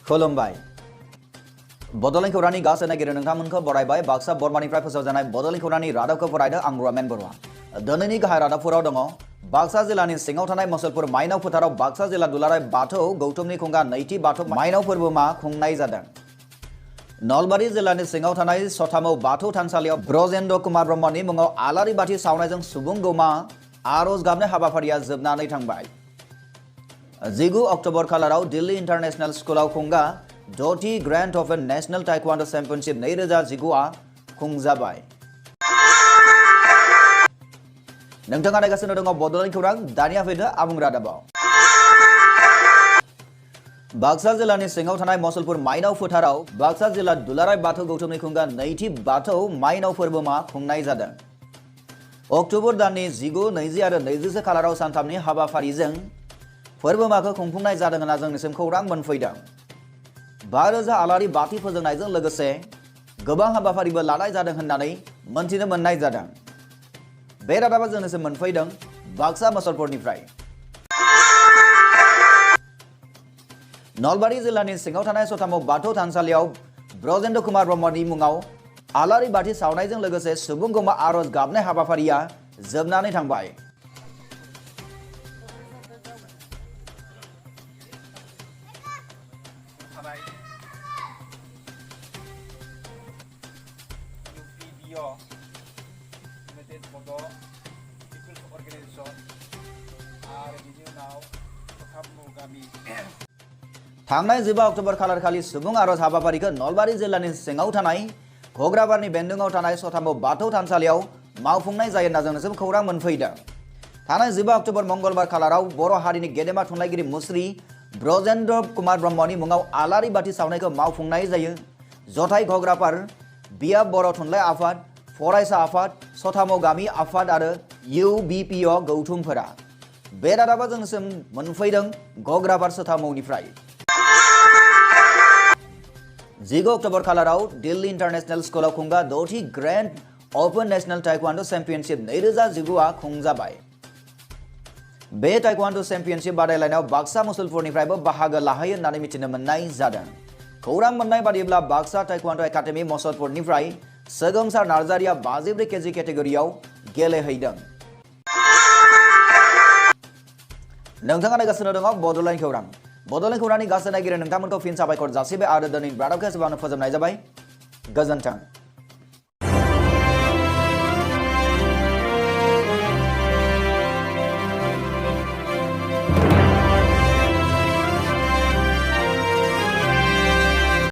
खुलुमबाय बड'लेण्ड खौरांनि गासै नागिरो नोंथांमोनखौ बरायबाय बाक्सा बरमानिफ्राय फोसावजानाय बड'लेण्ड खौरांनि रादाबखौ फरायदों आं रमेन बरुवा दिनैनि गाहाय रादाबफोराव दङ बाक्सा जिल्लानि सिङाव थानाय मुसलपुर माइनाव फोथाराव बाक्सा जिल्ला दुलाराय बाथौ गौतमनि खुंगा नैथि बाथौ माइनाव फोरबोमा खुंनाय जादों नलबारि जिल्लानि सिङाव थानाय सथामौ बाथौ थानसालियाव ब्रजेन्द्र कुमार ब्रह्मनि मुङाव आलारि बाथि सावनायजों सुबुं गौमा आरज गाबनाय हाबाफारिया जोबनानै थांबाय 19 अक्ट'बर खालाराव दिल्ली इंटरनेशनल स्कुलाव खुंगा द'थि grand open national taekwondo championship 2019 आ खुंजाबाय नोंथाङा नायगासिनो दङ बड'लेण्ड खौरां दानिया फैदो आबुं रादाबाव बाक्सा जिल्लानि सिङाव थानाय मुसलपुर माइनाव फोथाराव बाक्सा जिल्ला दुलाराय बाथौ गौतमनि खुंगा नैथि बाथौ माइनाव फोरबोमा खुंनाय जादों अक्ट'बर दाननि 19, 20 आरो 21 खालाराव सानथामनि हाबाफारिजों फोरबोमाखौ खुंफुंनाय जादों होनना जोंनिसिम खौरां मोनफैदों 5000 आलारि बाथि फोजोंनायजों लोगोसे गोबां हाबाफारिबो लानाय जादों होननानै मोनथिनो मोननाय जादों बे रादाबा जोंनिसिम मोनफैदों बाक्सा मुसलपुरनिफ्राय नलबारि जिल्लानि सिङाव थानाय सथामौ बाथौ थानसालियाव ब्रजेन्द्र कुमार ब्रह्मनि मुङाव आलारि बाथि सावनायजों लोगोसे सुबुं गौमा आरज गाबनाय हाबाफारिया जोबनानै थांबाय थांनाय 19 अक्ट'बर खालारखालि सुबुं आरज हाबाफारिखौ नलबारि जिल्लानि सिङाव थानाय घग्राबारनि बेन्दोङाव थानाय सथामौ बाथौ थानसालियाव मावफुंनाय जायो होनना जोंनिसिम खौरां मोनफैदों थांनाय 19 अक्ट'बर मंगलबार खालाराव बर' हारिनि गेदेमा थुनलाइगिरि मुस्रि ब्रजेन्द्र कुमार ब्रह्मनि मुङाव आलारि बाथि सावनायखौ मावफुंनाय जायो जथाय घग्राबार बियाब बर' थुनलाइ आफाद फरायसा आफाद सथामौ गामि आफाद आरो UBPO गौथुमफोरा बे रादाबा जोंनिसिम मोनफैदों घग्राबार सथामौनिफ्राय 19 अक्ट'बर खालाराव दिल्ली इंटरनेशनल स्कुलाव खुंगा द'थि grand open national taekwondo championship 2019 आ खुंजाबाय बे ताइक्वांडो चैंपियनशिप बादायलायनायाव बाक्सा मुसलपुरनिफ्रायबो बाहागो लाहैयो होननानै मिथिनो मोननाय जादों खौरां मोननाय बादिब्ला बाक्सा ताइक्वांडो एकाडेमी मुसलपुरनिफ्राय सोगोमसार नार्जारिया 54 केजि केटेगरियाव गेलेहैदों नोंथाङा नायगासिनो दङ बड'लेण्ड खौरां बड'लेण्ड खौरांनि गासै नायगिरि नोंथांमोनखौ फिन साबायखर जासिबाय आरो दिनैनि रादाबखौ एसेबांनो फोजोबनाय जाबाय गोजोन्थों